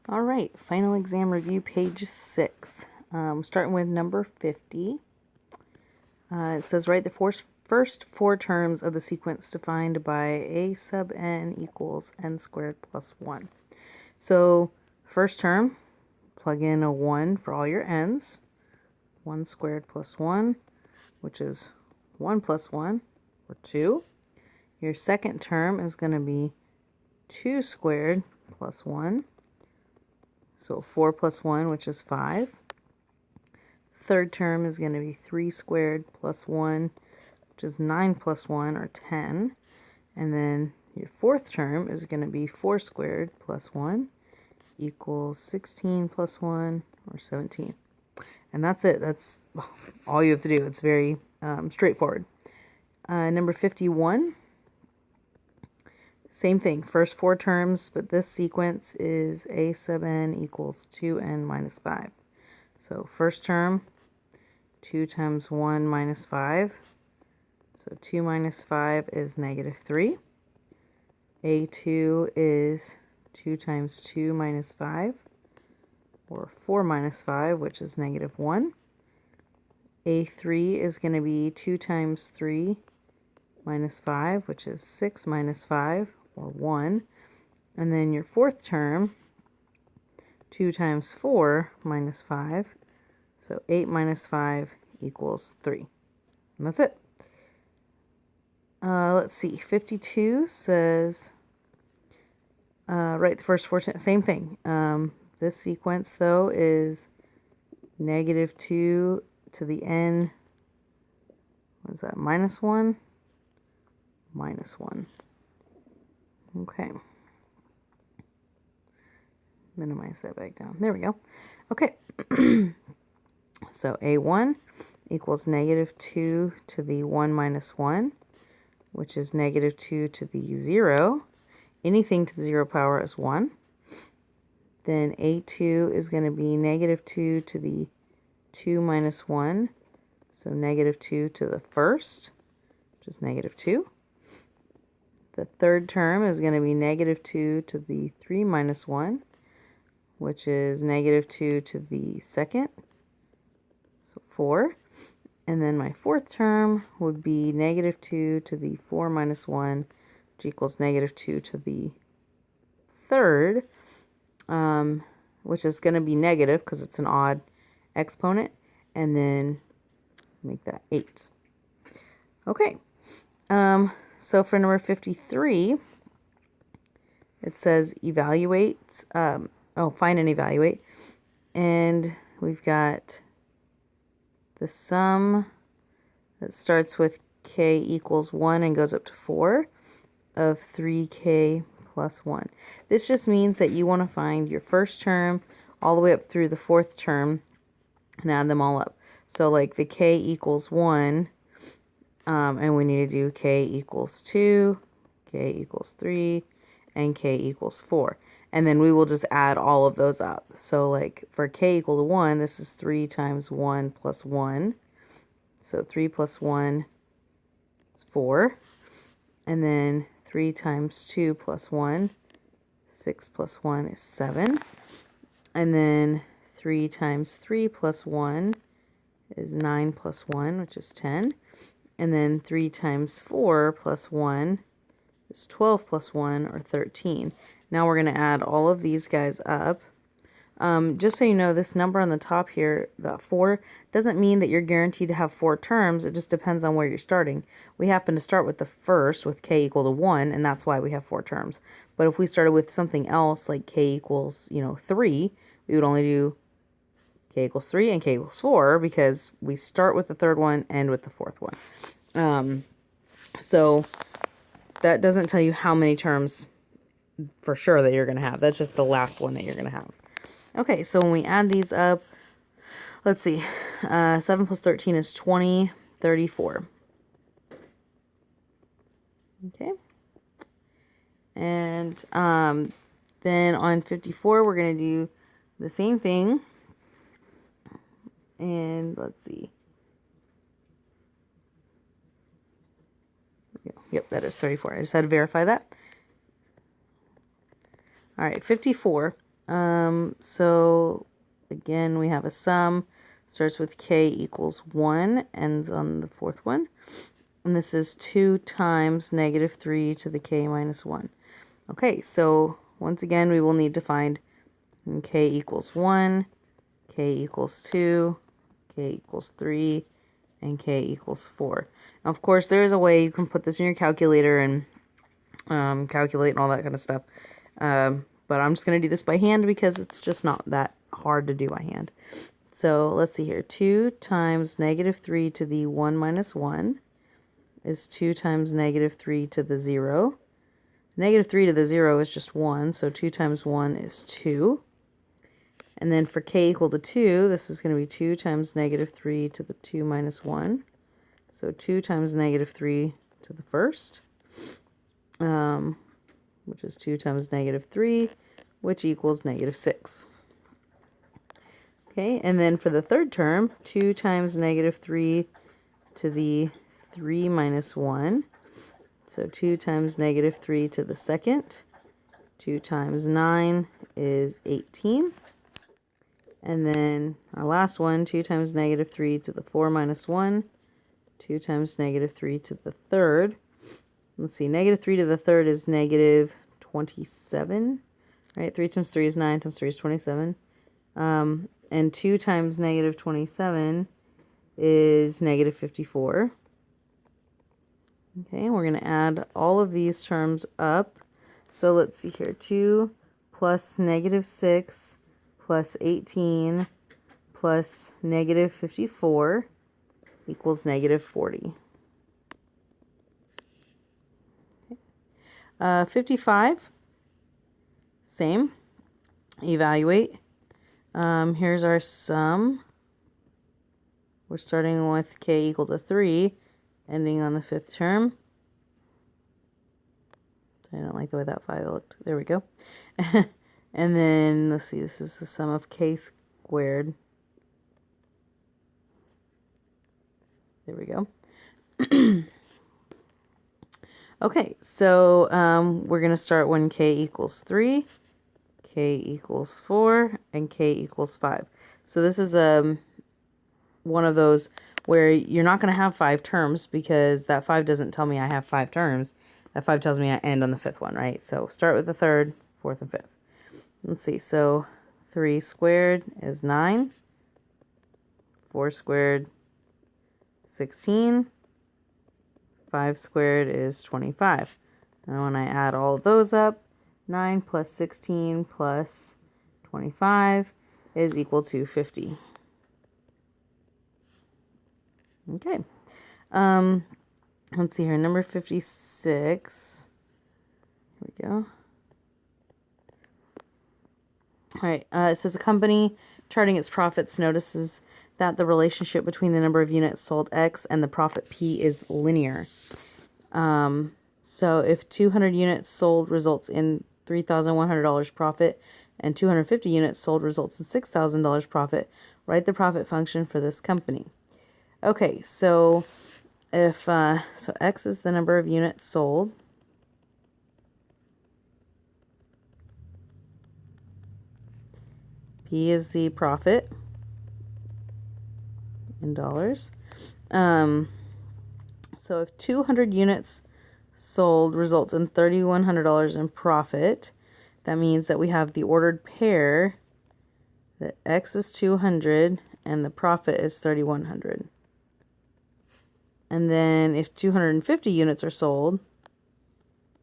All right, final exam review, page 6. Starting with number 50. It says write the first four terms of the sequence defined by a sub n equals n squared plus 1. So first term, plug in a 1 for all your n's. 1 squared plus 1, which is 1 plus 1, or 2. Your second term is going to be 2 squared plus 1. So 4 plus 1, which is 5. Third term is going to be 3 squared plus 1, which is 9 plus 1, or 10. And then your fourth term is going to be 4 squared plus 1 equals 16 plus 1, or 17. And that's it. That's all you have to do. It's very straightforward. Number 51. Same thing, first four terms, but this sequence is a sub n equals 2n minus 5. So first term, 2 times 1 minus 5. So 2 minus 5 is negative 3. A2 is 2 times 2 minus 5, or 4 minus 5, which is negative 1. A3 is going to be 2 times 3 minus 5, which is 6 minus 5, or 1. And then your fourth term, 2 times 4 minus 5. So 8 minus 5 equals 3. And that's it. Let's see. 52 says, write the first four, same thing. This sequence, though, is negative 2 to the n, what is that, minus 1? Minus 1. Okay. Minimize that back down. There we go. Okay. So A1 equals negative 2 to the 1 minus 1, which is negative 2 to the 0. Anything to the 0 power is 1. Then A2 is going to be negative 2 to the 2 minus 1, so negative 2 to the first, which is negative 2. The third term is going to be negative 2 to the 3 minus 1, which is negative 2 to the second, so 4. And then my fourth term would be negative 2 to the 4 minus 1, which equals negative 2 to the third, which is going to be negative because it's an odd exponent, and then make that 8. Okay. So for number 53, it says evaluate, find and evaluate. And we've got the sum that starts with k equals 1 and goes up to 4 of 3k plus 1. This just means that you want to find your first term all the way up through the fourth term and add them all up. So like the k equals 1, and we need to do k equals 2, k equals 3, and k equals 4. And then we will just add all of those up. So like for k equal to 1, this is 3 times 1 plus 1. So 3 plus 1 is 4. And then 3 times 2 plus 1, 6 plus 1 is 7. And then 3 times 3 plus 1 is 9 plus 1, which is 10. And then 3 times 4 plus 1 is 12 plus 1, or 13. Now we're going to add all of these guys up. Just so you know, this number on the top here, the 4, doesn't mean that you're guaranteed to have 4 terms. It just depends on where you're starting. We happen to start with the first, with k equal to 1, and that's why we have 4 terms. But if we started with something else, like k equals, 3, we would only do k equals 3 and k equals 4, because we start with the third one and with the fourth one. So that doesn't tell you how many terms for sure that you're going to have. That's just the last one that you're going to have. Okay, so when we add these up, let's see. 7 plus 13 is 20, 34. Okay. And then on 54, we're going to do the same thing. And let's see. Yep, that is 34. I just had to verify that. All right, 54. So again, we have a sum, starts with k equals 1, ends on the fourth one. And this is 2 times negative 3 to the k minus 1. Okay, so once again, we will need to find k equals 1, k equals 2, k equals 3, and k equals 4. Now, of course, there is a way you can put this in your calculator and calculate and all that kind of stuff. But I'm just going to do this by hand because it's just not that hard to do by hand. So let's see here. 2 times negative 3 to the 1 minus 1 is 2 times negative 3 to the 0. Negative 3 to the 0 is just 1, so 2 times 1 is 2. And then for k equal to 2, this is going to be 2 times negative 3 to the 2 minus 1. So 2 times negative 3 to the first, which is 2 times negative 3, which equals negative 6. Okay, and then for the third term, 2 times negative 3 to the 3 minus 1. So 2 times negative 3 to the second. 2 times 9 is 18. And then our last one, 2 times negative 3 to the 4 minus 1. 2 times negative 3 to the third. Let's see, negative 3 to the third is negative 27. Right, 3 times 3 is 9, times 3 is 27. And 2 times negative 27 is negative 54. Okay, we're going to add all of these terms up. So let's see here. 2 plus negative 6 plus 18 plus negative 54 equals negative 40. 55, same. Evaluate. Here's our sum. We're starting with k equal to 3, ending on the fifth term. I don't like the way that 5 looked. There we go. And then, let's see, this is the sum of k squared. There we go. Okay, so we're going to start when k equals 3, k equals 4, and k equals 5. So this is one of those where you're not going to have 5 terms because that 5 doesn't tell me I have 5 terms. That 5 tells me I end on the fifth one, right? So start with the third, fourth, and fifth. Let's see, so 3 squared is 9, 4 squared, 16, 5 squared is 25. And when I add all of those up, 9 plus 16 plus 25 is equal to 50. Okay. Let's see here, number 56. Here we go. All right, it says a company charting its profits notices that the relationship between the number of units sold X and the profit P is linear. So if 200 units sold results in $3,100 profit and 250 units sold results in $6,000 profit, write the profit function for this company. Okay, so if so X is the number of units sold. P is the profit in dollars. So if 200 units sold results in $3,100 in profit, that means that we have the ordered pair that X is 200 and the profit is 3,100. And then if 250 units are sold,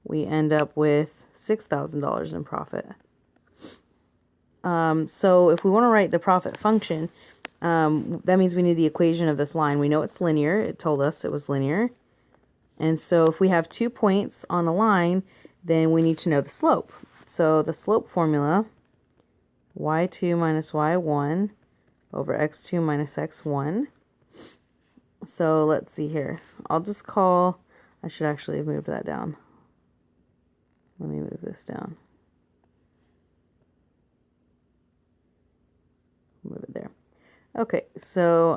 we end up with $6,000 in profit. So if we want to write the profit function, that means we need the equation of this line. We know it's linear. It told us it was linear. And so if we have 2 points on a line, then we need to know the slope. So the slope formula, y2 minus y1 over x2 minus x1. So let's see here. I'll just call, I should actually have moved that down. Let me move this down. Move it there. Okay, so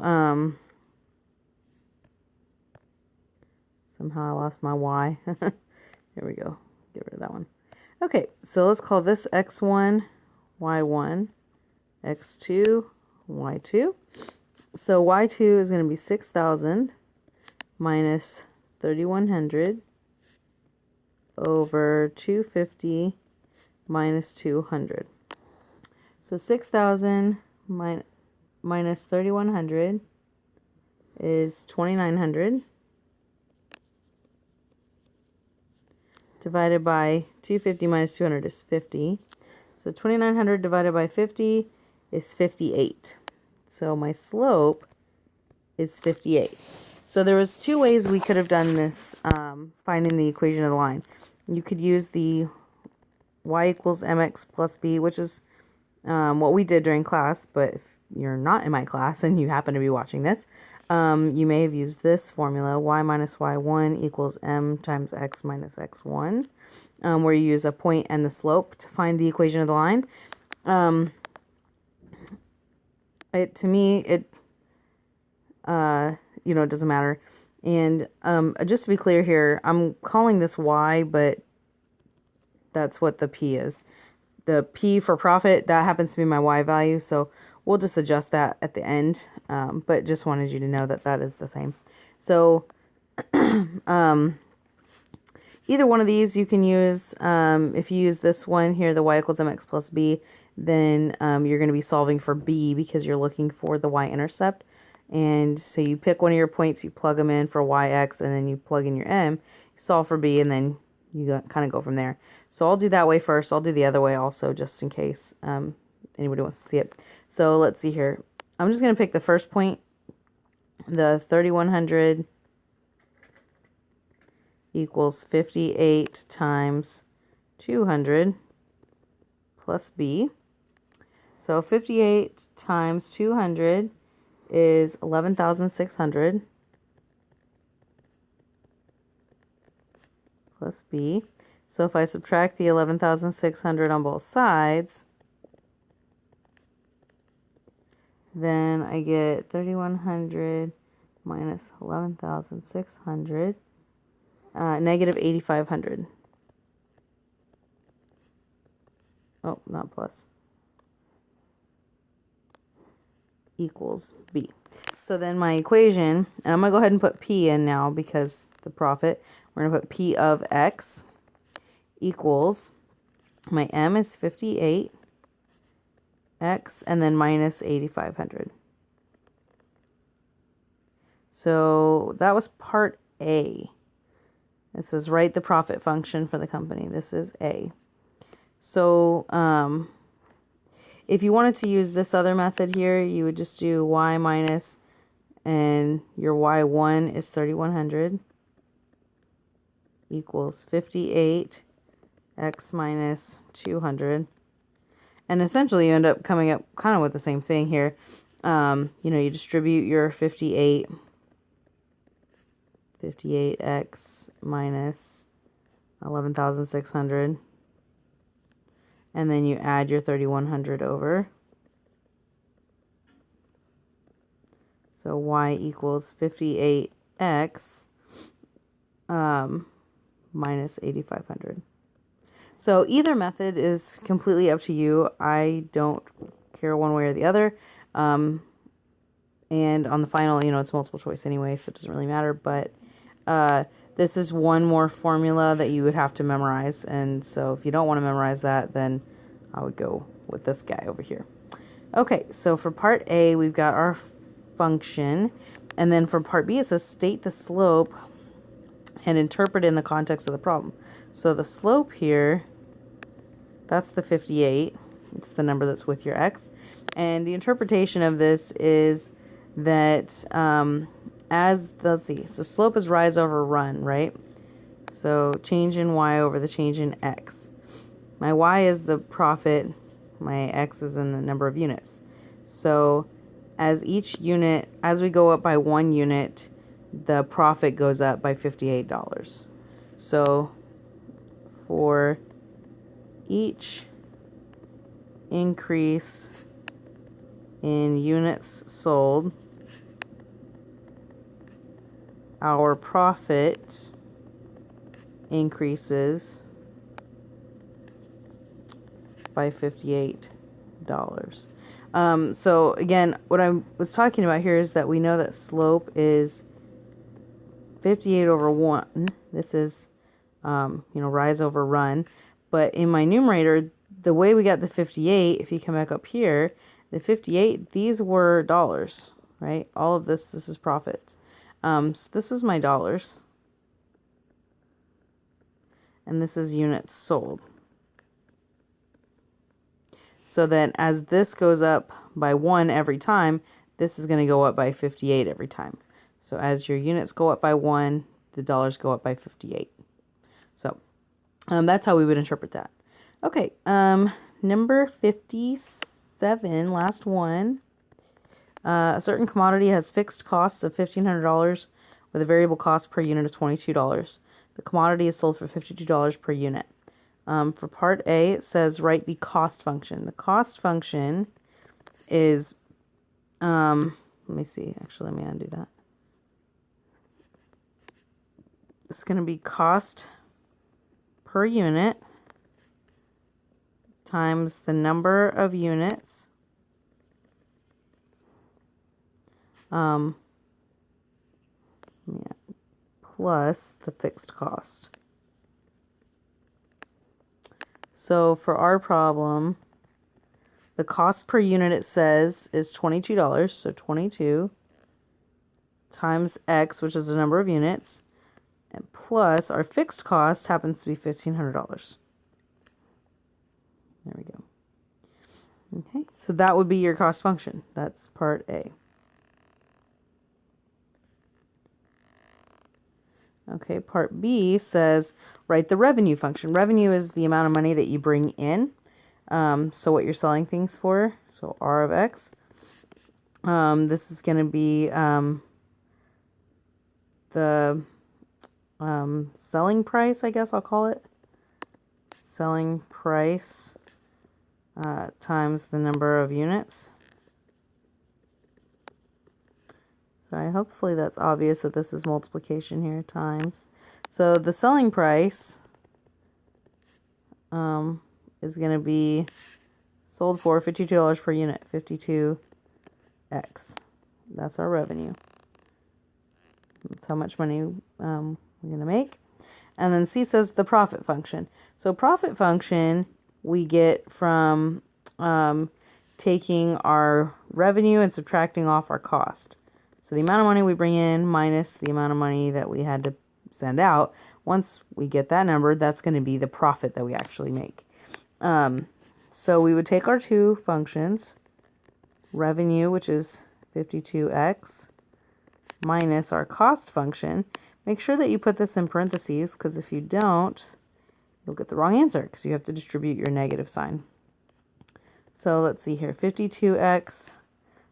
somehow I lost my y. Here we go. Get rid of that one. Okay, so let's call this x1, y1, x2, y2. So y2 is going to be 6,000 minus 3,100 over 250 minus 200. So 6,000 minus 3,100 is 2,900 divided by 250 minus 200 is 50. So 2,900 divided by 50 is 58. So my slope is 58. So there was two ways we could have done this, finding the equation of the line. You could use the y equals mx plus b, which is what we did during class, but if you're not in my class and you happen to be watching this, you may have used this formula, y minus y1 equals m times x minus x1, where you use a point and the slope to find the equation of the line. To me, it doesn't matter. And just to be clear here, I'm calling this y, but that's what the p is. The p for profit, that happens to be my y value, so we'll just adjust that at the end, but just wanted you to know that that is the same. So either one of these you can use. If you use this one here, the y equals mx plus b, then you're going to be solving for b because you're looking for the y-intercept. And so you pick one of your points, you plug them in for yx, and then you plug in your m, you solve for b, and then you kind of go from there. So I'll do that way first. I'll do the other way also, just in case anybody wants to see it. So let's see here. I'm just going to pick the first point, the 3,100 equals 58 times 200 plus b. So 58 times 200 is 11,600 plus b. So if I subtract the 11,600 on both sides, then I get 3,100 minus 11,600, negative 8,500. Oh, not plus. Equals b. So then my equation, and I'm going to go ahead and put p in now because the profit, we're going to put p of x equals, my m is 58, x, and then minus 8,500. So that was part A. This is write the profit function for the company. This is A. So if you wanted to use this other method here, you would just do y minus, and your y1 is 3,100 equals 58 x minus 200. And essentially you end up coming up kind of with the same thing here. You distribute your 58x minus 11,600. And then you add your 3,100 over. So y equals 58x minus 8,500. So either method is completely up to you. I don't care one way or the other. And on the final, it's multiple choice anyway, so it doesn't really matter. But this is one more formula that you would have to memorize. And so if you don't want to memorize that, then I would go with this guy over here. Okay, so for part A, we've got our function. And then for part B, it says state the slope and interpret in the context of the problem. So the slope here, that's the 58. It's the number that's with your x. And the interpretation of this is that let's see, so slope is rise over run, right? So change in y over the change in x. My y is the profit, my x is in the number of units. So as we go up by 1 unit, the profit goes up by $58. So for each increase in units sold, our profit increases by $58. So again, what I was talking about here is that we know that slope is 58 over 1. This is, rise over run. But in my numerator, the way we got the 58, if you come back up here, the 58, these were dollars, right? All of this is profits. So this was my dollars. And this is units sold. So then as this goes up by 1 every time, this is going to go up by 58 every time. So as your units go up by 1, the dollars go up by 58. So that's how we would interpret that. Okay, number 57, last one. A certain commodity has fixed costs of $1,500 with a variable cost per unit of $22. The commodity is sold for $52 per unit. For part A, it says write the cost function. The cost function is, let me see, actually, let me undo that. It's going to be cost per unit times the number of units plus the fixed cost. So for our problem, the cost per unit, it says, is $22. So 22 times X, which is the number of units, and plus our fixed cost happens to be $1,500. There we go. Okay, so that would be your cost function. That's part A. Okay, part B says write the revenue function. Revenue is the amount of money that you bring in. So what you're selling things for. So R of X. This is going to be the selling price, I guess I'll call it. Selling price times the number of units. So hopefully that's obvious that this is multiplication here, times. So the selling price is going to be sold for $52 per unit, 52X. That's our revenue. That's how much money we're going to make. And then C says the profit function. So profit function we get from taking our revenue and subtracting off our cost. So the amount of money we bring in minus the amount of money that we had to send out. Once we get that number, that's going to be the profit that we actually make. So we would take our two functions, revenue, which is 52X, minus our cost function. Make sure that you put this in parentheses, because if you don't, you'll get the wrong answer, because you have to distribute your negative sign. So let's see here, 52X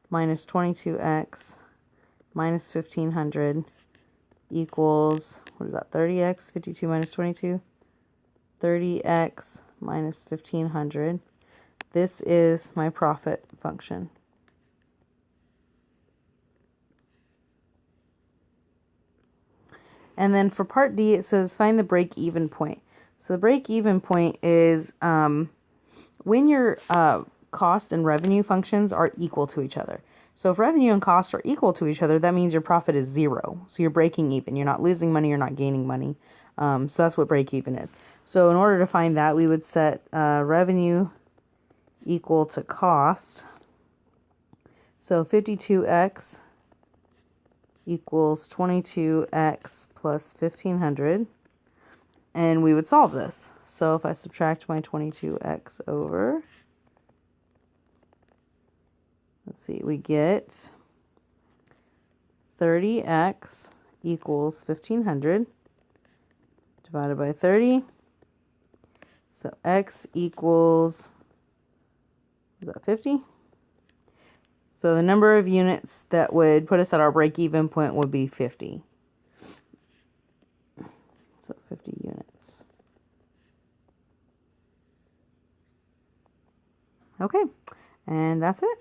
minus 22X minus 1,500 equals, what is that, 30X, 52 minus 22? 30X minus 1,500. This is my profit function. And then for part D, it says find the break-even point. So the break-even point is when your cost and revenue functions are equal to each other. So if revenue and cost are equal to each other, that means your profit is 0. So you're breaking even. You're not losing money. You're not gaining money. So that's what break-even is. So in order to find that, we would set revenue equal to cost. So 52X equals 22X plus 1,500. And we would solve this. So if I subtract my 22X over, let's see, we get 30X equals 1,500 divided by 30. So X equals, is that 50? So the number of units that would put us at our break-even point would be 50. So 50 units. Okay, and that's it.